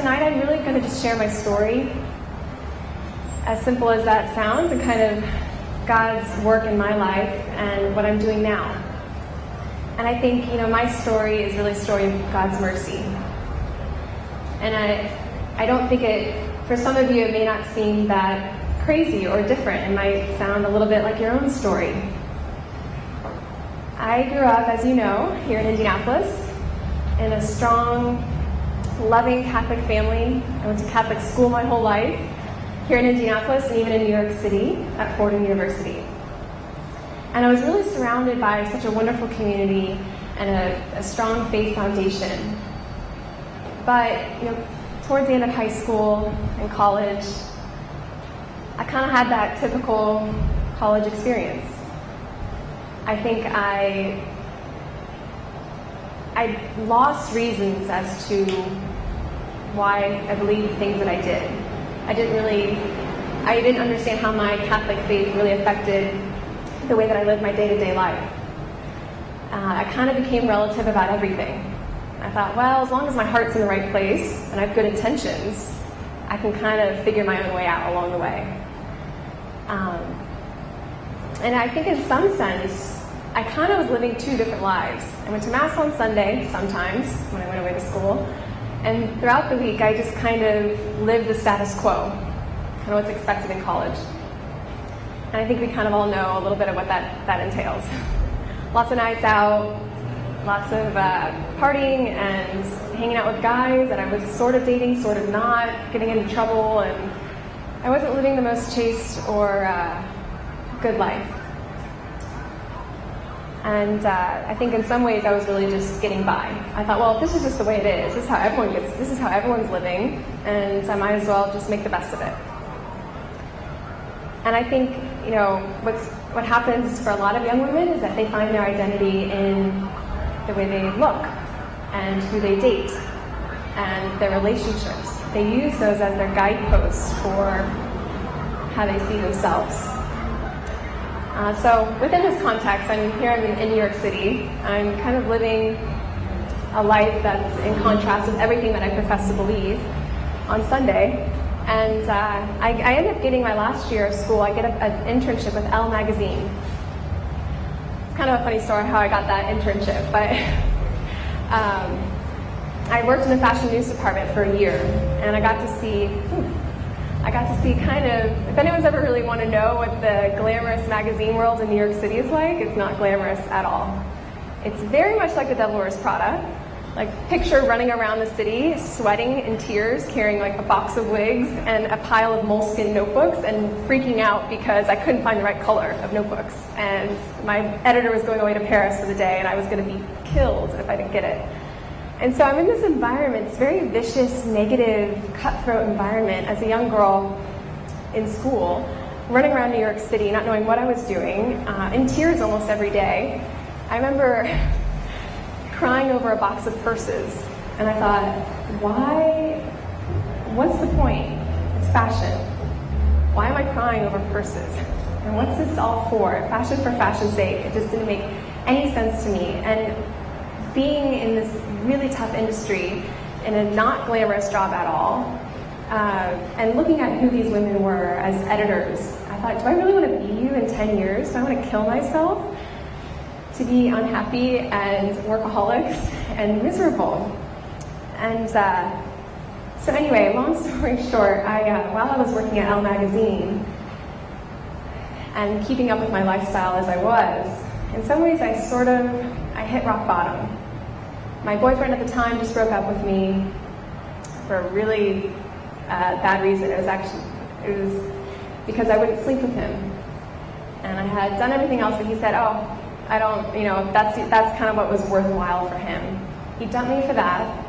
tonight I'm really going to just share my story, as simple as that sounds, and kind of God's work in my life and what I'm doing now. And I think, my story is really a story of God's mercy. And I don't think for some of you, it may not seem that crazy or different. It might sound a little bit like your own story. I grew up, as you know, here in Indianapolis, in a strong, loving Catholic family. I went to Catholic school my whole life, here in Indianapolis and even in New York City at Fordham University. And I was really surrounded by such a wonderful community and a strong faith foundation. But, towards the end of high school and college, I kind of had that typical college experience. I think I lost reasons as to why I believed the things that I did. I didn't understand how my Catholic faith really affected the way that I lived my day-to-day life. I kind of became relative about everything. I thought, well, as long as my heart's in the right place and I have good intentions, I can kind of figure my own way out along the way. And I think in some sense, I kind of was living two different lives. I went to Mass on Sunday sometimes when I went away to school, and throughout the week I just kind of lived the status quo, kind of what's expected in college. And I think we kind of all know a little bit of what that entails. Lots of nights out, lots of partying and hanging out with guys that I was sort of dating, sort of not, getting into trouble, and I wasn't living the most chaste or good life. And I think in some ways I was really just getting by. I thought, well, if this is just the way it is, this is how everyone's living, and I might as well just make the best of it. And I think, what happens for a lot of young women is that they find their identity in the way they look and who they date and their relationships. They use those as their guideposts for how they see themselves. So within this context, I'm here in New York City. I'm kind of living a life that's in contrast with everything that I profess to believe on Sunday. And I ended up getting my last year of school. I get an internship with Elle magazine. It's kind of a funny story how I got that internship, but I worked in the fashion news department for a year, and I got to see kind of, if anyone's ever really want to know what the glamorous magazine world in New York City is like, it's not glamorous at all. It's very much like The Devil Wears Prada. Like, picture running around the city, sweating in tears, carrying like a box of wigs and a pile of moleskin notebooks, and freaking out because I couldn't find the right color of notebooks. And my editor was going away to Paris for the day, and I was going to be killed if I didn't get it. And so I'm in this environment, this very vicious, negative, cutthroat environment as a young girl in school, running around New York City, not knowing what I was doing, in tears almost every day. I remember crying over a box of purses, and I thought, what's the point? It's fashion. Why am I crying over purses? And what's this all for? Fashion for fashion's sake. It just didn't make any sense to me. And being in this really tough industry, in a not glamorous job at all, and looking at who these women were as editors, I thought, do I really want to be you in 10 years? Do I want to kill myself to be unhappy and workaholics and miserable? And so anyway, long story short, while I was working at Elle magazine and keeping up with my lifestyle as I was, in some ways I hit rock bottom. My boyfriend at the time just broke up with me for a really bad reason. It was because I wouldn't sleep with him. And I had done everything else, but he said, I don't, that's kind of what was worthwhile for him. He dumped me for that.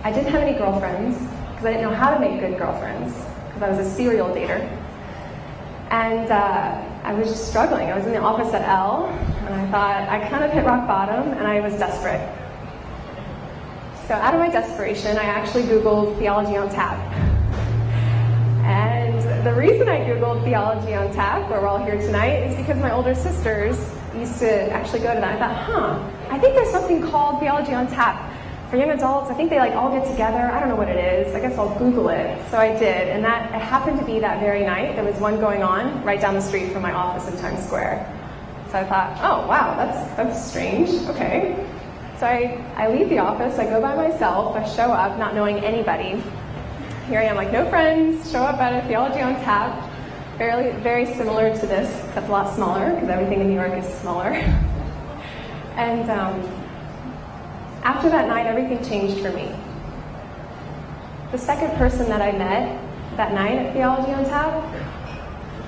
I didn't have any girlfriends because I didn't know how to make good girlfriends because I was a serial dater. And I was just struggling. I was in the office at Elle, and I thought, I kind of hit rock bottom, and I was desperate. So out of my desperation, I actually Googled Theology on Tap. And the reason I Googled Theology on Tap, where we're all here tonight, is because my older sisters used to actually go to that. I thought, I think there's something called Theology on Tap for young adults, I think they like all get together. I don't know what it is. I guess I'll Google it. So I did, and that it happened to be that very night. There was one going on right down the street from my office in Times Square. So I thought, oh wow, that's strange. Okay. So I leave the office. I go by myself. I show up, not knowing anybody. Here I am, like no friends. Show up at a Theology on Tap. Very, very similar to this, except a lot smaller because everything in New York is smaller. And after that night, everything changed for me. The second person that I met that night at Theology on Tap,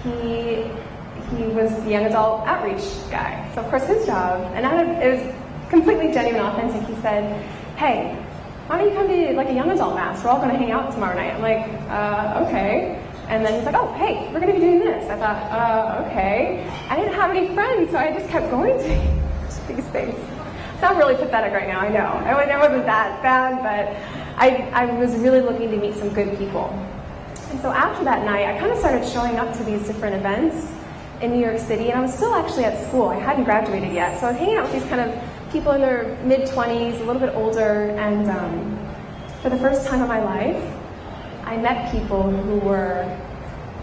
he was the young adult outreach guy. So of course his job, and it was completely genuine, authentic. He said, "Hey, why don't you come to like a young adult mass? We're all going to hang out tomorrow night." I'm like, okay. And then he's like, "Oh, hey, we're going to be doing this." I thought, okay. I didn't have any friends, so I just kept going to these things. Sound really pathetic right now, I know. I wasn't that bad, but I was really looking to meet some good people. And so after that night, I kind of started showing up to these different events in New York City, and I was still actually at school. I hadn't graduated yet, so I was hanging out with these kind of people in their mid-20s, a little bit older, and for the first time in my life, I met people who were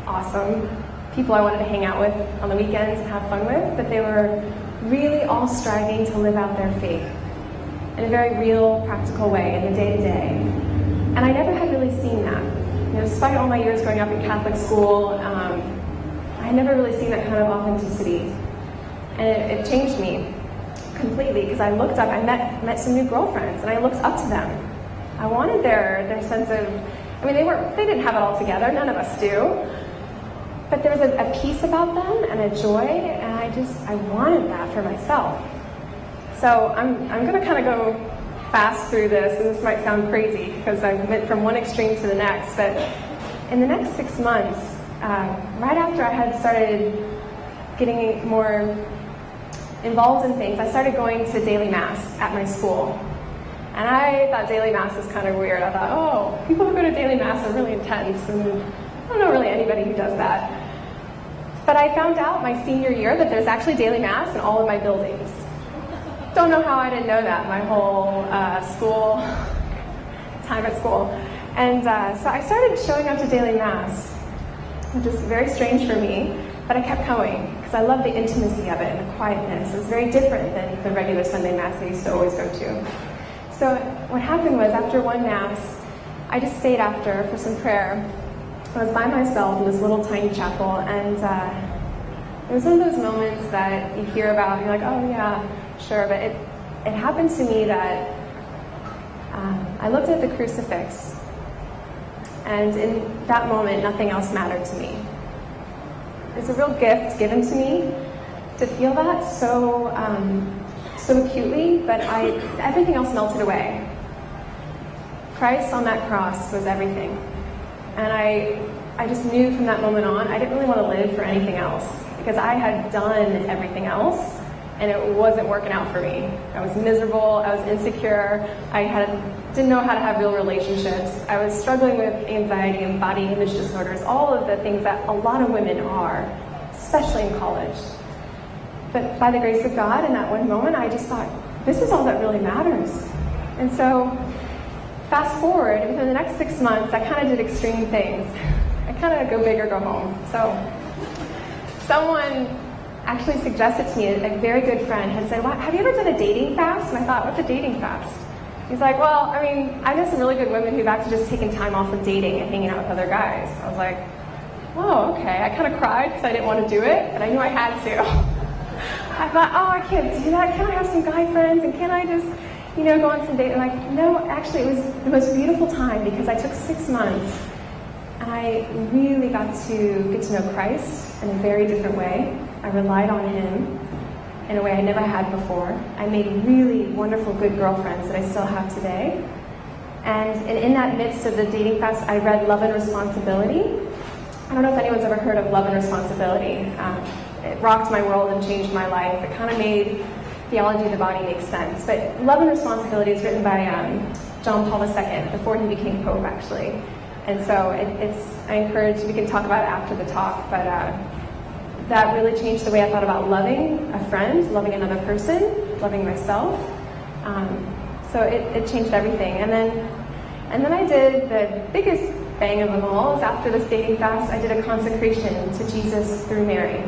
awesome, people I wanted to hang out with on the weekends and have fun with, but they were really all striving to live out their faith in a very real, practical way in the day-to-day. And I never had really seen that. You know, despite all my years growing up in Catholic school, I had never really seen that kind of authenticity. And it changed me completely, because I looked up, I met some new girlfriends, and I looked up to them. I wanted their sense of, I mean, they didn't have it all together, none of us do. But there was a peace about them and a joy, and I wanted that for myself. So I'm going to kind of go fast through this, and this might sound crazy because I went from one extreme to the next, but in the next 6 months, right after I had started getting more involved in things, I started going to daily mass at my school. And I thought daily mass was kind of weird. I thought, oh, people who go to daily mass are really intense, and I don't know really anybody who does that. But I found out my senior year that there's actually daily mass in all of my buildings. Don't know how I didn't know that my whole school time at school. And so I started showing up to daily mass, which is very strange for me, but I kept going because I love the intimacy of it and the quietness. It was very different than the regular Sunday mass I used to always go to. So what happened was, after one mass, I just stayed after for some prayer. I was by myself in this little tiny chapel, and it was one of those moments that you hear about, and you're like, oh yeah, sure, but it happened to me that I looked at the crucifix, and in that moment, nothing else mattered to me. It's a real gift given to me to feel that so acutely, but everything else melted away. Christ on that cross was everything. And I just knew from that moment on, I didn't really want to live for anything else, because I had done everything else, and it wasn't working out for me. I was miserable, I was insecure, didn't know how to have real relationships, I was struggling with anxiety and body image disorders, all of the things that a lot of women are, especially in college. But by the grace of God, in that one moment, I just thought, this is all that really matters. And so, fast forward, within the next 6 months, I kind of did extreme things. I kind of go big or go home. So, someone actually suggested to me, a very good friend had said, have you ever done a dating fast? And I thought, what's a dating fast? He's like, well, I mean, I know some really good women who've actually just taken time off of dating and hanging out with other guys. I was like, oh, okay. I kind of cried because I didn't want to do it, but I knew I had to. I thought, oh, I can't do that. Can I have some guy friends? And can I just, go on some dates? And like, no, actually, it was the most beautiful time, because I took 6 months and I really got to get to know Christ in a very different way. I relied on Him in a way I never had before. I made really wonderful, good girlfriends that I still have today. And in that midst of the dating fast, I read Love and Responsibility. I don't know if anyone's ever heard of Love and Responsibility. It rocked my world and changed my life. It kind of made theology of the body make sense. But Love and Responsibility is written by John Paul II, before he became Pope, actually. And so I encourage, we can talk about it after the talk, but that really changed the way I thought about loving a friend, loving another person, loving myself. So it changed everything. And then I did the biggest bang of them all. Is after this dating fast, I did a consecration to Jesus through Mary.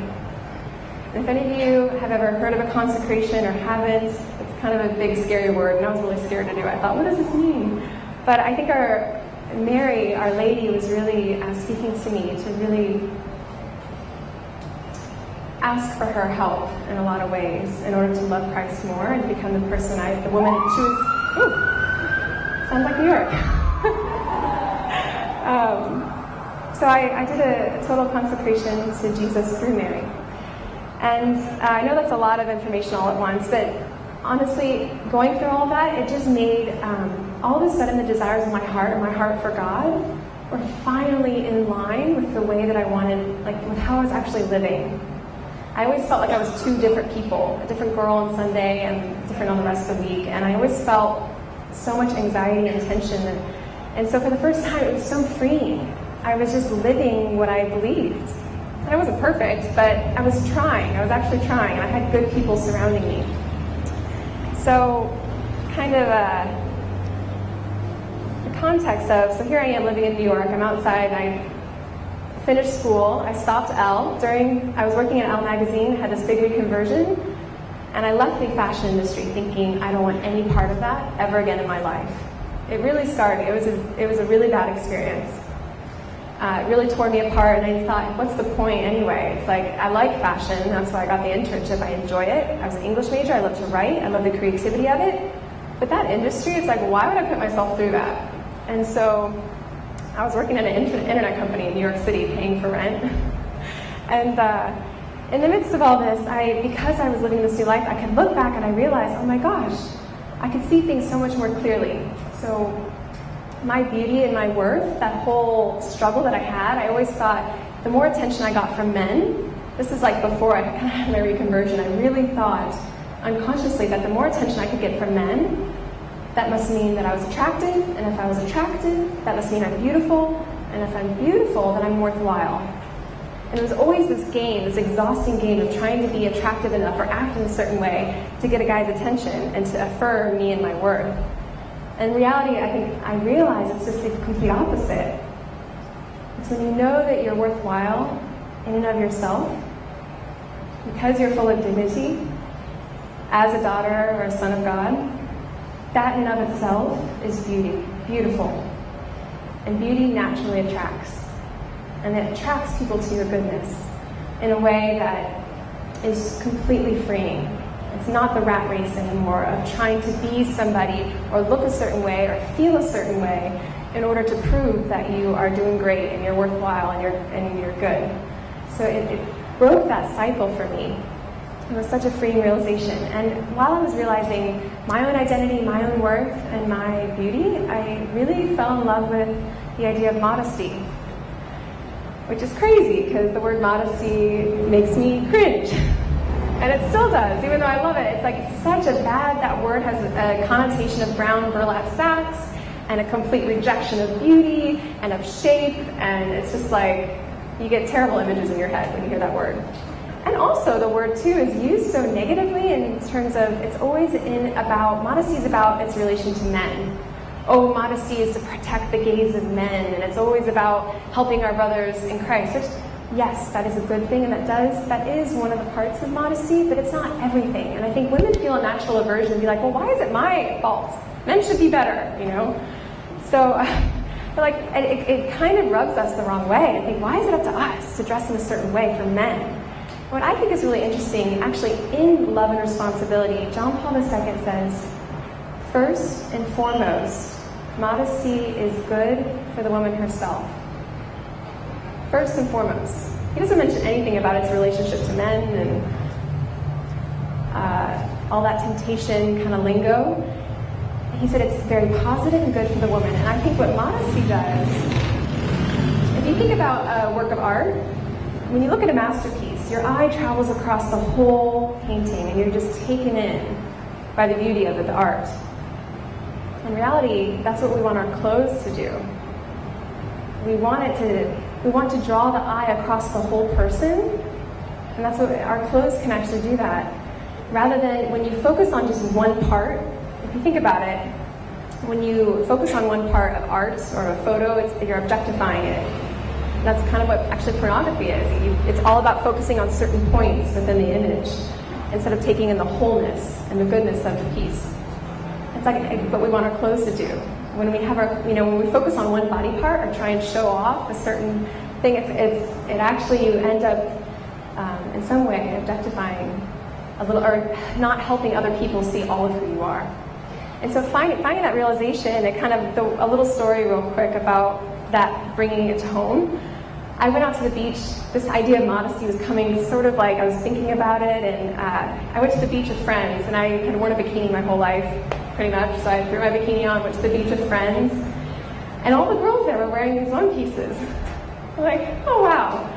And if any of you have ever heard of a consecration or haven't, it's kind of a big, scary word, and I was really scared to do it. I thought, what does this mean? But I think our Mary, Our Lady, was really speaking to me to really ask for her help in a lot of ways in order to love Christ more and become the woman she was. Ooh, sounds like New York. So I did a total consecration to Jesus through Mary. And I know that's a lot of information all at once, but honestly, going through all that, it just made all of a sudden the desires of my heart and my heart for God were finally in line with the way that I wanted, like with how I was actually living. I always felt like I was two different people, a different girl on Sunday and different on the rest of the week, and I always felt so much anxiety and tension. And so for the first time, it was so freeing. I was just living what I believed. And I wasn't perfect, but I was trying. I was actually trying, and I had good people surrounding me. So kind of the context of, so here I am living in New York. I'm outside, and I finished school. I stopped I was working at Elle magazine, had this big reconversion, and I left the fashion industry thinking I don't want any part of that ever again in my life. It really scarred me. It was a really bad experience. It really tore me apart, and I thought, what's the point anyway? It's like, I like fashion, that's why I got the internship, I enjoy it. I was an English major, I love to write, I love the creativity of it. But that industry, it's like, why would I put myself through that? And so I was working at an internet company in New York City, paying for rent. And in the midst of all this, because I was living this new life, I could look back and I realized, oh my gosh, I could see things so much more clearly. So my beauty and my worth, that whole struggle that I had, I always thought the more attention I got from men, this is like before I had my reconversion, I really thought unconsciously that the more attention I could get from men, that must mean that I was attractive, and if I was attractive, that must mean I'm beautiful, and if I'm beautiful, then I'm worthwhile. And it was always this game, this exhausting game of trying to be attractive enough or act in a certain way to get a guy's attention and to affirm me and my worth. In reality, I think I realize it's just the complete opposite. It's when you know that you're worthwhile in and of yourself, because you're full of dignity, as a daughter or a son of God, that in and of itself is beauty, beautiful. And beauty naturally attracts. And it attracts people to your goodness in a way that is completely freeing. It's not the rat race anymore of trying to be somebody or look a certain way or feel a certain way in order to prove that you are doing great and you're worthwhile and you're good. So it broke that cycle for me. It was such a freeing realization. And while I was realizing my own identity, my own worth, and my beauty, I really fell in love with the idea of modesty. Which is crazy, because the word modesty makes me cringe. And it still does, even though I love it. It's like such a that word has a connotation of brown burlap sacks and a complete rejection of beauty and of shape, and it's just like, you get terrible images in your head when you hear that word. And also the word too is used so negatively in terms of, it's always modesty is about its relation to men. Oh, modesty is to protect the gaze of men, and it's always about helping our brothers in Christ. Which, yes, that is a good thing, and that is one of the parts of modesty, but it's not everything. And I think women feel a natural aversion and be like, well, why is it my fault? Men should be better, you know? So, like, it kind of rubs us the wrong way. I think, why is it up to us to dress in a certain way for men? What I think is really interesting, actually, in Love and Responsibility, John Paul II says, first and foremost, modesty is good for the woman herself. First and foremost. He doesn't mention anything about its relationship to men and all that temptation kind of lingo. He said it's very positive and good for the woman. And I think what modesty does, if you think about a work of art, when you look at a masterpiece, your eye travels across the whole painting and you're just taken in by the beauty of the art. In reality, that's what we want our clothes to do. We want to draw the eye across the whole person, and that's what our clothes can actually do that. Rather than when you focus on just one part, if you think about it, when you focus on one part of art or a photo, you're objectifying it. That's kind of what actually pornography is. It's all about focusing on certain points within the image instead of taking in the wholeness and the goodness of the piece. It's like what we want our clothes to do. When we have when we focus on one body part or try and show off a certain thing, it actually, you end up in some way objectifying a little, or not helping other people see all of who you are. And so finding that realization, and kind of a little story real quick about that, bringing it home. I went out to the beach. This idea of modesty was coming sort of like I was thinking about it, and I went to the beach with friends, and I had worn a bikini my whole life, pretty much. So I threw my bikini on, went to the beach with friends, and all the girls there were wearing these one pieces. I'm like, oh wow.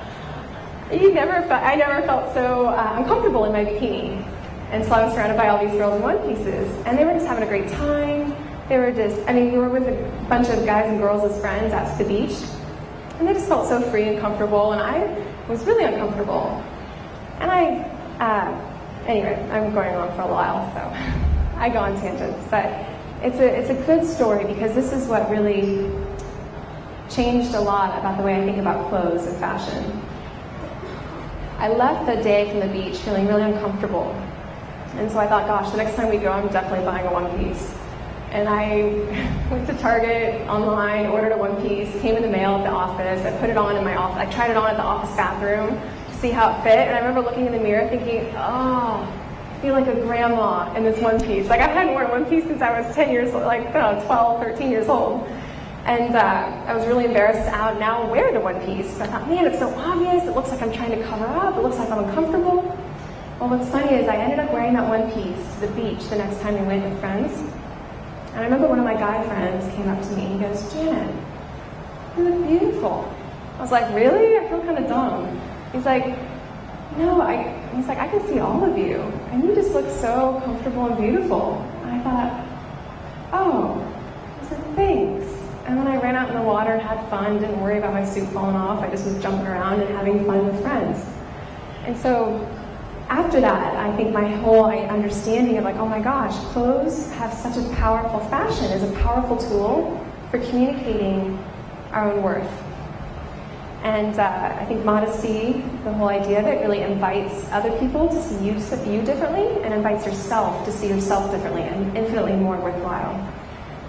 I never felt so uncomfortable in my bikini. And so I was surrounded by all these girls in one pieces, and they were just having a great time. They were just, we were with a bunch of guys and girls as friends out to the beach, and they just felt so free and comfortable, and I was really uncomfortable. And anyway, I'm going on for a while, so I go on tangents, but it's a good story because this is what really changed a lot about the way I think about clothes and fashion. I left the day from the beach feeling really uncomfortable. And so I thought, gosh, the next time we go, I'm definitely buying a one piece. And I went to Target online, ordered a one piece, came in the mail at the office. I put it on in my office. I tried it on at the office bathroom to see how it fit. And I remember looking in the mirror thinking, oh, I feel like a grandma in this one piece. Like I hadn't worn one piece since I was 10 years old, 12, 13 years old. And I was really embarrassed to now wear the one piece. I thought, man, it's so obvious. It looks like I'm trying to cover up. It looks like I'm uncomfortable. Well, what's funny is I ended up wearing that one piece to the beach the next time we went with friends. And I remember one of my guy friends came up to me and he goes, Janet, you look beautiful. I was like, really? I feel kind of dumb. He's like, no, I can see all of you. And you just look so comfortable and beautiful. And I thought, oh, I said, thanks. And then I ran out in the water and had fun, didn't worry about my suit falling off. I just was jumping around and having fun with friends. And so after that, I think my whole understanding of oh my gosh, clothes have such a powerful, fashion is a powerful tool for communicating our own worth. And I think modesty, the whole idea of it, really invites other people to see you differently, and invites yourself to see yourself differently and infinitely more worthwhile.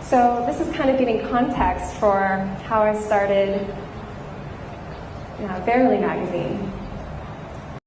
So this is kind of giving context for how I started Verily magazine.